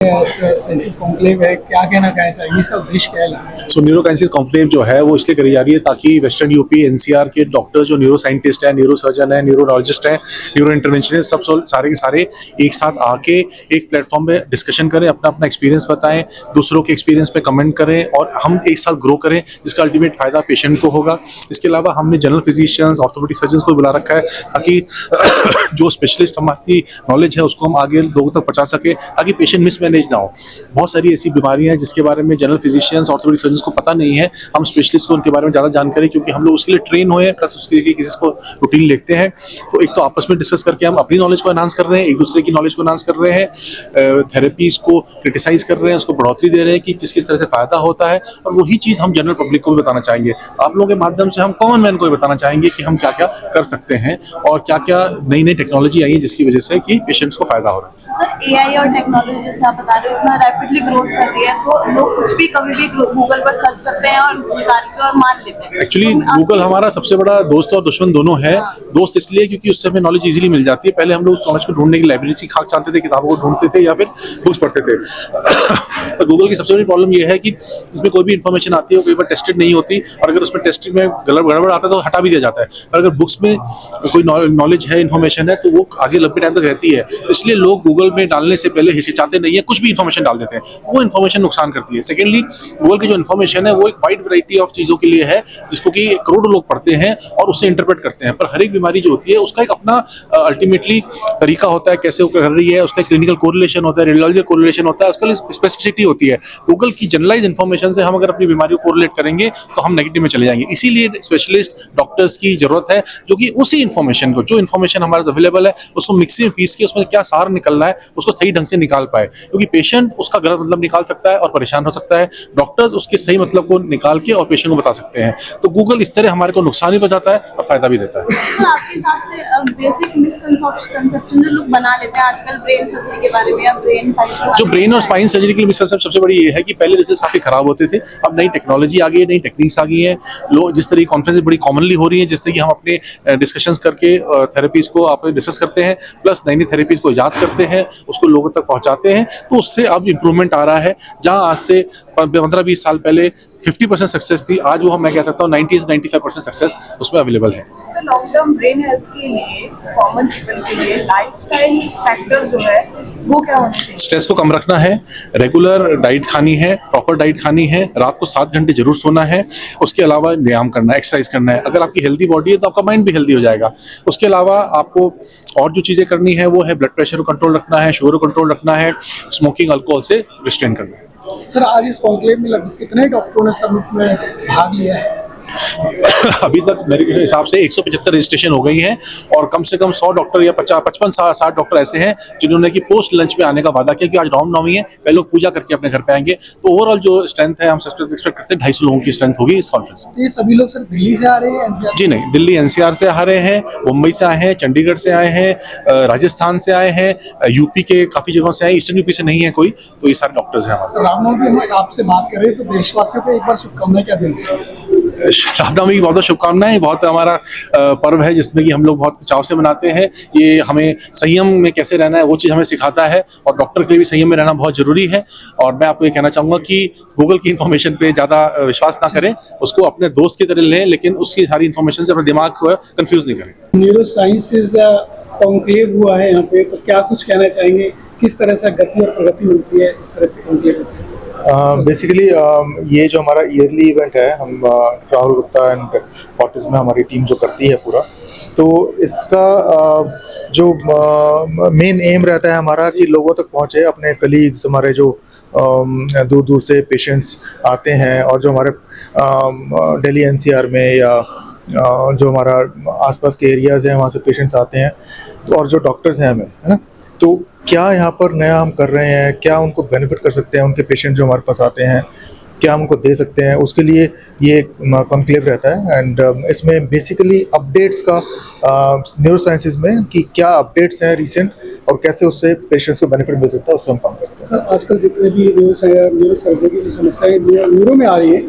Sciences conclave है, क्या कहना चाहिए, इसका उद्देश्य क्या है? सो न्यूरोसाइंसिस कॉन्क्लेव जो है वो इसलिए करी जा रही है ताकि वेस्टर्न यूपी एनसीआर के डॉक्टर जो न्यूरो साइंटिस्ट हैं, न्यूरो सर्जन है, न्यूरोलॉजिस्ट हैं, न्यूरो इंटरवेंशनिस्ट, सब सारे के सारे एक साथ आके एक प्लेटफॉर्म पे डिस्कशन करें, अपना अपना एक्सपीरियंस बताएं, दूसरों के एक्सपीरियंस पे कमेंट करें और हम एक साथ ग्रो करें, जिसका अल्टीमेट फायदा पेशेंट को होगा। इसके अलावा हमने जनरल फिजिशियंस, ऑर्थोपेडिक सर्जन को बुला रखा है ताकि जो स्पेशलिस्ट हमारी नॉलेज है उसको हम आगे लोगों तक पहुंचा सके, ताकि पेशेंट मिसमैनेज ना हो। बहुत सारी ऐसी बीमारियां हैं जिसके बारे में जनरल फिजिशियंस, ऑर्थोपेडिक सर्जन को पता नहीं है, हम स्पेशलिस्ट को उनके बारे में ज़्यादा जानकारी, क्योंकि हम लोग उसके लिए ट्रेन हुए हैं, प्लस उसके लिए किसी को रूटीन लिखते हैं। तो एक तो आपस में डिस्कस करके हम अपनी नॉलेज को एनहांस कर रहे हैं, एक दूसरे की नॉलेज को एनहांस कर रहे हैं, थेरेपीज को क्रिटिसाइज कर रहे हैं, उसको बढ़ोतरी दे रहे हैं कि किस किस तरह से फायदा होता है, और वही चीज़ हम जनरल पब्लिक को भी बताना चाहेंगे। आप लोगों के माध्यम से हम कॉमन मैन को भी बताना चाहेंगे कि हम क्या क्या कर सकते हैं और क्या क्या नई नई टेक्नोलॉजी आई है जिसकी वजह से कि पेशेंट्स को फायदा हो रहा है। सर, एआई और टेक्नोलॉजी जैसे आप बता रहे हो इतना रैपिडली ग्रोथ कर रही है, तो लोग कुछ भी कभी भी गूगल पर सर्च करते हैं और निकाल के और मान लेते हैं। एक्चुअली गूगल हमारा सबसे बड़ा दोस्त और दुश्मन दोनों है। दोस्त इसलिए क्योंकि उससे हमें नॉलेज इजीली मिल जाती है। पहले हम लोग उस नॉलेज को ढूंढने की लाइब्रेरी की खाक चाहते थे, किताबों को ढूंढते थे या फिर बुक्स पढ़ते थे। तो गूगल की सबसे बड़ी प्रॉब्लम यह है कि उसमें कोई भी इन्फॉर्मेशन आती है, कई बार टेस्टेड नहीं होती, और अगर उसमें टेस्टिंग में गड़बड़ आता है तो हटा भी दिया जाता है। पर अगर बुक्स में कोई नॉलेज है, इन्फॉर्मेशन है, तो वो आगे लंबे टाइम तक रहती है। इसलिए लोग गूगल में डालने से पहले हिचकिचाते नहीं है, कुछ भी इन्फॉर्मेशन डाल देते हैं, वो इन्फॉर्मेशन नुकसान करती है। सेकेंडली, गूगल की जो इन्फॉर्मेशन है वो एक वाइड वैरायटी ऑफ चीज़ों के लिए है, जिसको कि करोड़ों लोग पढ़ते हैं और उससे इंटरप्रेट करते हैं। पर हर एक बीमारी जो होती है उसका एक अपना अल्टीमेटली तरीका होता है कैसे वो कर रही है, उसका क्लिनिकल कोरिलेशन होता है, रेडियोलॉजिकल कोरिलेशन होता है, उसका स्पेसिफिसिटी होती है। गूगल की जनरलाइज इन्फॉर्मेशन से हम अगर अपनी बीमारी को कोरिलेट करेंगे तो हम नेगेटिव में चले जाएंगे। इसीलिए स्पेशलिस्ट डॉक्टर्स की जरूरत है, जो कि उसी इन्फॉर्मेशन को, जो इन्फॉर्मेशन हमारे पास अवेलेबल है, उसको मिक्सी में पीस के उसमें क्या सार निकलना है उसको सही ढंग से निकाल पाए, क्योंकि पेशेंट उसका गलत मतलब निकाल सकता है और परेशान हो सकता है, डॉक्टर्स उसके सही मतलब को निकाल के और पेशेंट को बता सकते हैं। तो गूगल इस तरह हमारे को नुकसान भी पहुंचाता है और फायदा भी देता है। सर, आपके हिसाब से बेसिक मिसकंसेप्शन जो लोग बना लेते हैं आजकल ब्रेन सर्जरी के बारे में या ब्रेन साइंस के बारे में, जो ब्रेन और स्पाइन सर्जरी के लिए मिसकंसेप्शन सबसे बड़ी ये है कि पहले रिजल्ट काफी खराब होते थे, अब नई टेक्नोलॉजी आ गई है, नई टेक्निक्स आ गई है, लोग जिस तरह की कॉन्फ्रेंस बड़ी कॉमनली हो रही है, जिससे कि हम अपने डिस्कशंस करके थेरेपीज को आप डिस्कस करते हैं, प्लस नई नई थेरेपीज को इजाद करते हैं, उसको लोगों तक पहुंचाते हैं, तो उससे अब इम्प्रूवमेंट आ रहा है। जहां आज से 15-20 साल पहले 50% सक्सेस थी, आज वो मैं कह सकता हूँ 90 से 95% सक्सेस उसमें अवेलेबल है। Sir, long term brain health के लिए कॉमन पीपल के लिए लाइफस्टाइल फैक्टर जो है वो क्या होना चाहिए? स्ट्रेस को कम रखना है, रेगुलर डाइट खानी है, प्रॉपर डाइट खानी है, रात को 7 घंटे जरूर सोना है, उसके अलावा व्यायाम करना है, एक्सरसाइज करना है। अगर आपकी हेल्दी बॉडी है तो आपका माइंड भी हेल्दी हो जाएगा। उसके अलावा आपको और जो चीज़ें करनी है वो है ब्लड प्रेशर को कंट्रोल रखना है, शुगर को कंट्रोल रखना है, स्मोकिंग अल्कोहल से रिस्ट्रेन करना है। सर, आज इस कॉन्क्लेव में लगभग कितने डॉक्टरों ने समिट में भाग लिया है? अभी तक मेरे हिसाब से 175 रजिस्ट्रेशन हो गई हैं, और कम से कम 100 डॉक्टर या 55-60 डॉक्टर ऐसे हैं जिन्होंने कि पोस्ट लंच में आने का वादा किया कि आज रामनवमी है, पहले लोग पूजा करके अपने घर पे आएंगे। तो ओवरऑल जो स्ट्रेंथ है हम एक्सपेक्ट करते हैं 250 लोगों की स्ट्रेंथ होगी इस कॉन्फ्रेंस में। ये सभी लोग सर दिल्ली से आ रहे हैं, NCR? जी नहीं, दिल्ली NCR से आ रहे हैं, मुंबई से आए हैं, चंडीगढ़ से आए हैं, राजस्थान से आए हैं, यूपी के काफ़ी जगहों से आए, ईस्टर्न यूपी से नहीं है कोई, तो ये सारे डॉक्टर्स हैं हमारे। रामनवमी में आपसे बात करें तो देशवासियों को एक बार शुभकामनाएं क्या देनी चाहिए? रामनवमी की बहुत बहुत शुभकामनाएं। बहुत हमारा पर्व है जिसमें कि हम लोग बहुत चाव से मनाते हैं। ये हमें संयम में कैसे रहना है वो चीज़ हमें सिखाता है, और डॉक्टर के लिए भी संयम में रहना बहुत जरूरी है। और मैं आपको ये कहना चाहूँगा कि गूगल की इन्फॉर्मेशन पे ज़्यादा विश्वास ना करें, उसको अपने दोस्त की तरह लें, लेकिन उसकी सारी इन्फॉर्मेशन से अपने दिमाग को कंफ्यूज नहीं करें। न्यूरो साइंसिस कॉन्क्लेव हुआ है यहाँ पे, तो क्या कुछ कहना चाहेंगे, किस तरह से गति और प्रगति मिलती है इस तरह से कॉन्क्लेव होता है? बेसिकली ये जो हमारा ईयरली इवेंट है, हम राहुल गुप्ता एंड फोर्टिस में हमारी टीम जो करती है पूरा, तो इसका जो मेन एम रहता है हमारा कि लोगों तक पहुंचे, अपने कलीग्स, हमारे जो दूर दूर से पेशेंट्स आते हैं, और जो हमारे दिल्ली NCR में या जो हमारा आसपास के एरियाज़ हैं वहाँ से पेशेंट्स आते हैं, तो और जो डॉक्टर्स हैं हमें, है ना, तो क्या यहाँ पर नया हम कर रहे हैं, क्या उनको बेनिफिट कर सकते हैं, उनके पेशेंट जो हमारे पास आते हैं क्या हम उनको दे सकते हैं, उसके लिए ये कॉन्क्लेव रहता है। एंड इसमें बेसिकली अपडेट्स का न्यूरो साइंसिस में कि क्या अपडेट्स हैं रिसेंट और कैसे उससे पेशेंट्स को बेनिफिट मिल सकता है, उस पर हम काम करते हैं। सर, आजकल जितने भी न्यूरो सर्जरी की समस्याएं न्यूरो में आ रही है,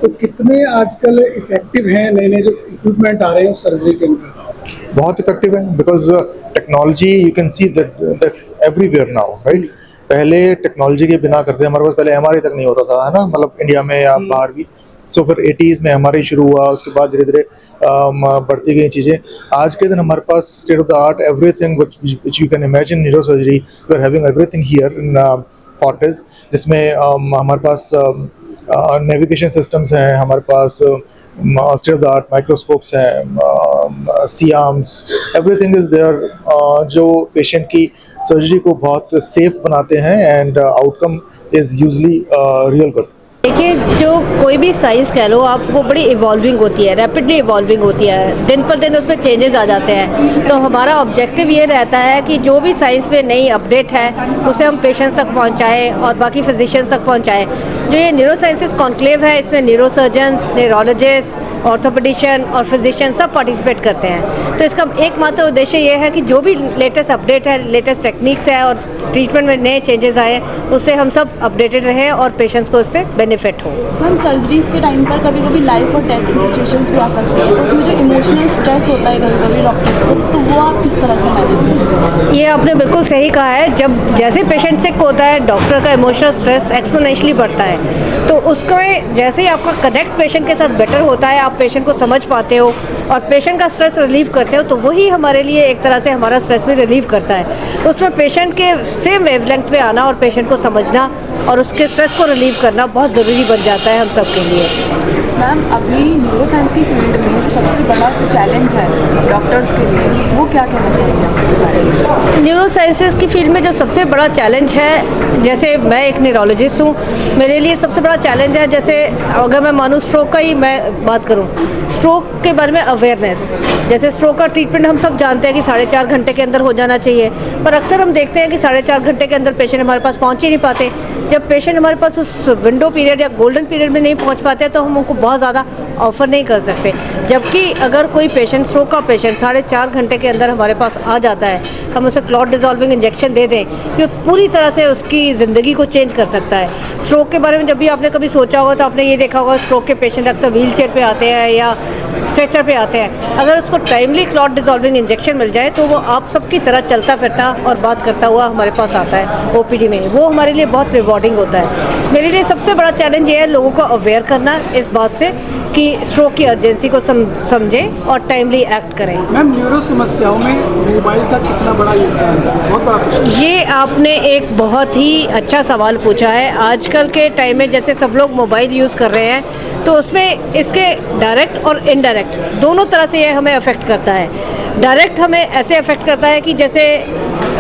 तो कितने आजकल इफेक्टिव हैं नए नए जो इक्विपमेंट आ रहे हैं उस सर्जरी के अंदर? बहुत इफेक्टिव है, because technology you can see that that's everywhere now, right. पहले टेक्नोलॉजी के बिना करते, हमारे पास पहले एमआरआई तक नहीं होता था, है ना, मतलब इंडिया में या बाहर भी। सो फिर 80s में एमआरआई शुरू हुआ, उसके बाद धीरे धीरे बढ़ती गई चीज़ें। आज के दिन हमारे पास state of the art everything which you can imagine neurosurgery, we are having everything here in Fortis, जिसमें हमारे पास नेविगेशन सिस्टम्स हैं, हमारे पास state of the art microscopes हैं, C arms, everything is there, जो पेशेंट की सर्जरी को बहुत सेफ बनाते हैं and outcome is usually real good. देखिए, जो कोई भी साइंस कह लो आप, वो बड़ी इवॉल्विंग होती है, रैपिडली इवॉल्विंग होती है, दिन पर दिन उसमें चेंजेस आ जाते हैं। तो हमारा ऑब्जेक्टिव ये रहता है कि जो भी साइंस में नई अपडेट है उसे हम पेशेंट्स तक पहुंचाएं और बाकी फिजिशियंस तक पहुंचाएं। जो ये न्यूरो साइंसेस कॉन्क्लेव है, इसमें न्यूरोसर्जन्स, न्यूरोलॉजिस्ट, ऑर्थोपेडिशियन और फिजिशियन सब पार्टिसिपेट करते हैं। तो इसका एकमात्र उद्देश्य ये है कि जो भी लेटेस्ट अपडेट है, लेटेस्ट टेक्निक्स है और ट्रीटमेंट में नए चेंजेस आए हैं, उससे हम सब अपडेटेड रहें और पेशेंट्स को उससे बेनिफिट हो। मैम, सर्जरीज के टाइम पर कभी कभी लाइफ और डेथ की सिचुएशंस भी आ सकती है, तो उसमें जो इमोशनल स्ट्रेस होता है कभी कभी डॉक्टर्स को, तो वो आप किस तरह से मैनेज करते हैं? ये आपने बिल्कुल सही कहा है। जब जैसे पेशेंट सिक होता है, डॉक्टर का इमोशनल स्ट्रेस एक्सपोनेंशियली बढ़ता है। तो उसको जैसे ही आपका कनेक्ट पेशेंट के साथ बेटर होता है, आप पेशेंट को समझ पाते हो और पेशेंट का स्ट्रेस रिलीव करते हो, तो वही हमारे लिए एक तरह से हमारा स्ट्रेस भी रिलीव करता है। उसमें पेशेंट के सेम वेवलेंथ पे आना और पेशेंट को समझना और उसके स्ट्रेस को रिलीव करना बहुत ज़रूरी बन जाता है हम सब के लिए। मैम, अभी न्यूरो साइंस की फील्ड में जो सबसे बड़ा जो चैलेंज है डॉक्टर्स के लिए, वो क्या कहना चाहेंगे आप इसके बारे में? न्यूरो साइंसेस की फील्ड में जो सबसे बड़ा चैलेंज है, जैसे मैं एक न्यूरोलॉजिस्ट हूँ, मेरे लिए सबसे बड़ा चैलेंज है, जैसे अगर मैं मानूँ स्ट्रोक का ही मैं बात करूँ, स्ट्रोक के बारे में अवेयरनेस। जैसे स्ट्रोक का ट्रीटमेंट हम सब जानते हैं कि 4.5 घंटे के अंदर हो जाना चाहिए, पर अक्सर हम देखते हैं कि 4.5 घंटे के अंदर पेशेंट हमारे पास पहुँच ही नहीं पाते। जब पेशेंट हमारे पास उस विंडो पीरियड या गोल्डन पीरियड में नहीं पहुँच पाते तो हम उनको बहुत ज़्यादा ऑफर नहीं कर सकते। जबकि अगर कोई पेशेंट, स्ट्रोक का पेशेंट 4.5 घंटे के अंदर हमारे पास आ जाता है, हम उसे क्लॉट डिसॉल्विंग इंजेक्शन दे दें, ये पूरी तरह से उसकी ज़िंदगी को चेंज कर सकता है। स्ट्रोक के बारे में जब भी आपने कभी सोचा होगा तो आपने ये देखा होगा, स्ट्रोक के पेशेंट अक्सर व्हील चेयर पर आते हैं या स्ट्रेचर पे आते हैं। अगर उसको टाइमली क्लॉट डिसॉल्विंग इंजेक्शन मिल जाए तो वो आप सबकी तरह चलता फिरता और बात करता हुआ हमारे पास आता है ओपीडी में। वो हमारे लिए बहुत रिवॉर्डिंग होता है। मेरे लिए सबसे बड़ा चैलेंज ये है लोगों को अवेयर करना इस बात से कि स्ट्रोक की अर्जेंसी को समझें और टाइमली एक्ट करें। मैम, न्यूरो समस्याओं में मोबाइल का कितना बड़ा योगदान है? बहुत बड़ा प्रश्न। ये आपने एक बहुत ही अच्छा सवाल पूछा है। आजकल के टाइम में जैसे सब लोग मोबाइल यूज़ कर रहे हैं, तो उसमें इसके डायरेक्ट और इनडायरेक्ट दोनों तरह से ये हमें अफेक्ट करता है। डायरेक्ट हमें ऐसे अफेक्ट करता है कि जैसे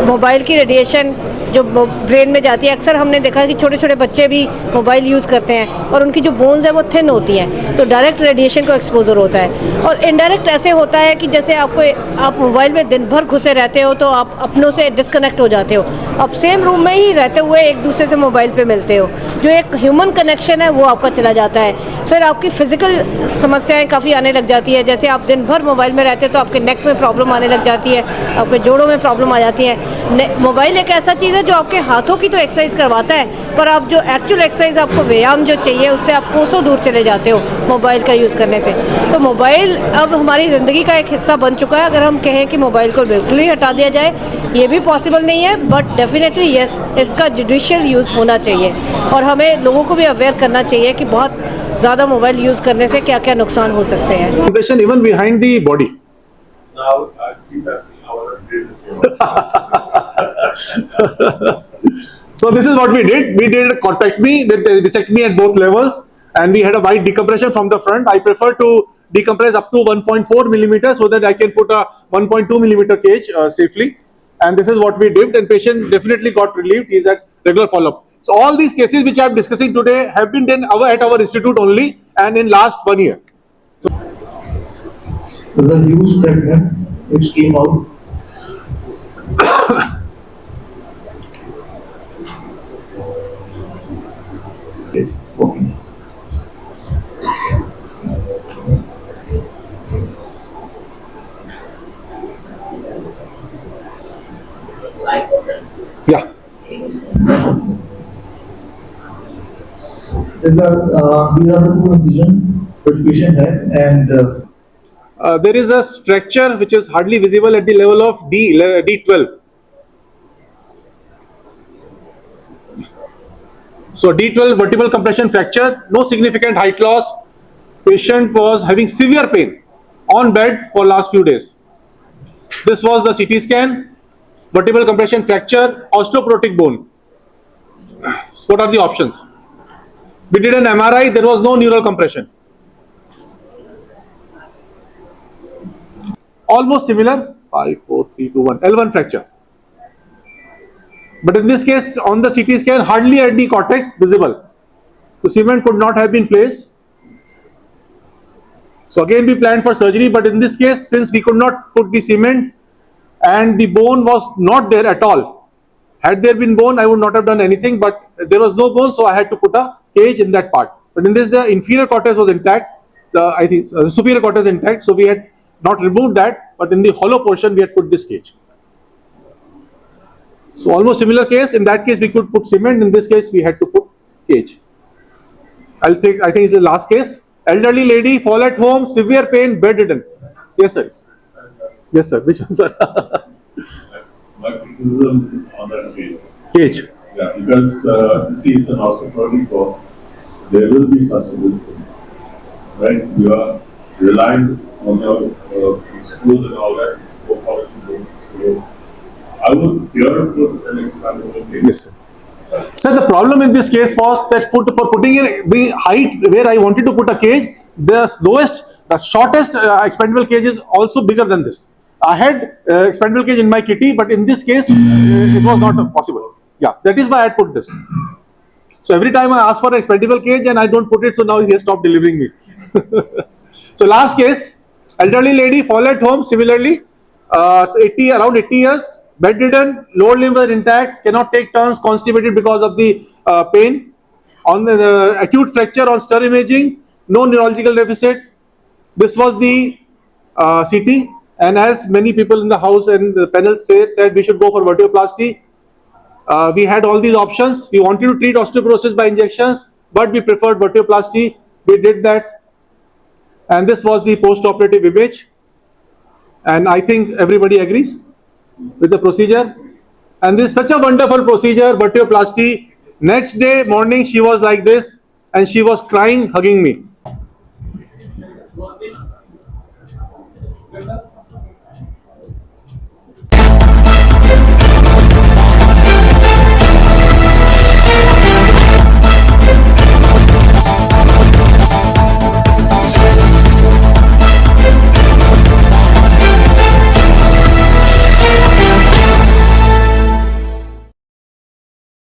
मोबाइल की रेडिएशन जो ब्रेन में जाती है, अक्सर हमने देखा है कि छोटे छोटे बच्चे भी मोबाइल यूज़ करते हैं और उनकी जो बोन्स है वो थिन होती हैं, तो डायरेक्ट रेडिएशन को एक्सपोजर होता है। और इनडायरेक्ट ऐसे होता है कि जैसे आप मोबाइल में दिन भर घुसे रहते हो तो आप अपनों से डिस्कनेक्ट हो जाते हो। आप सेम रूम में ही रहते हुए एक दूसरे से मोबाइल पे मिलते हो, जो एक ह्यूमन कनेक्शन है वो आपका चला जाता है। फिर आपकी फिजिकल समस्याएं काफ़ी आने लग जाती है। जैसे आप दिन भर मोबाइल में रहते हो तो आपके नेक में प्रॉब्लम आने लग जाती है, आपके जोड़ों में प्रॉब्लम आ जाती है। मोबाइल एक ऐसा चीज़ है जो आपके हाथों की तो एक्सरसाइज करवाता है, पर आप जो एक्चुअल एक्सरसाइज आपको व्यायाम जो चाहिए उससे आप कोसों दूर चले जाते हो मोबाइल का यूज़ करने से। तो मोबाइल अब हमारी ज़िंदगी का एक हिस्सा बन चुका है। अगर हम कहें कि मोबाइल को बिल्कुल ही हटा दिया जाए, ये भी पॉसिबल नहीं है, बट डेफिनेटली यस, इसका जुडिशियल यूज़ होना चाहिए और हमें लोगों को भी अवेयर करना चाहिए कि बहुत ज़्यादा मोबाइल यूज़ करने से क्या क्या नुकसान हो सकते हैं। Impression even behind the body. So this is what we did. We did a corpectomy, they dissected me at both levels, and we had a wide decompression from the front. I prefer to decompress up to 1.4 millimeter so that I can put a 1.2 millimeter cage safely. And this is what we did, and patient definitely got relieved. He's at regular follow-up. So all these cases which I am discussing today have been done at our institute only, and in last 1 year. There was a huge fragment which came out. Okay. Yeah. These are the two incisions which patient had, and There is a fracture which is hardly visible at the level of D12. So D12 vertebral compression fracture, no significant height loss. Patient was having severe pain on bed for last few days. This was the CT scan, vertebral compression fracture, osteoporotic bone. What are the options? We did an MRI, there was no neural compression. Almost similar, 5, 4, 3, 2, 1, L1 fracture. But in this case, on the CT scan, hardly any cortex visible. The cement could not have been placed. So again, we planned for surgery, but in this case, since we could not put the cement and the bone was not there at all. Had there been bone, I would not have done anything, but there was no bone, so I had to put a cage in that part. But in this, the inferior cortex was intact, the superior cortex intact, so we had not removed that, but in the hollow portion, we had put this cage. So almost similar case. In that case, we could put cement. In this case, we had to put cage. I think it's the last case. Elderly lady, fall at home, severe pain, bedridden. Yes, sir. Yes, sir. Which one, sir? My criticism on that Cage. Yeah, because you see, it's an osteoporotic bone. There will be subsidence, right? You are reliant on your screws and all that for quality bone. So I would here put an expandable cage. Yes, sir. Sir, the problem in this case was that for putting in the height where I wanted to put a cage, the lowest, the shortest expandable cage is also bigger than this. I had expandable cage in my kitty, but in this case, it was not possible. Yeah, that is why I had put this. So every time I ask for an expandable cage and I don't put it, so now he has stopped delivering me. So last case, elderly lady, fall at home, similarly, around 80 years, bedridden, lower limbs are intact, cannot take turns, constipated because of the pain. On the acute fracture on stir imaging, no neurological deficit. This was the CT, and as many people in the house and the panel said we should go for vertebroplasty. We had all these options. We wanted to treat osteoporosis by injections, but we preferred vertebroplasty. We did that, and this was the post-operative image. And I think everybody agrees with the procedure. And this is such a wonderful procedure, vertebroplasty. Next day morning, she was like this, and she was crying, hugging me.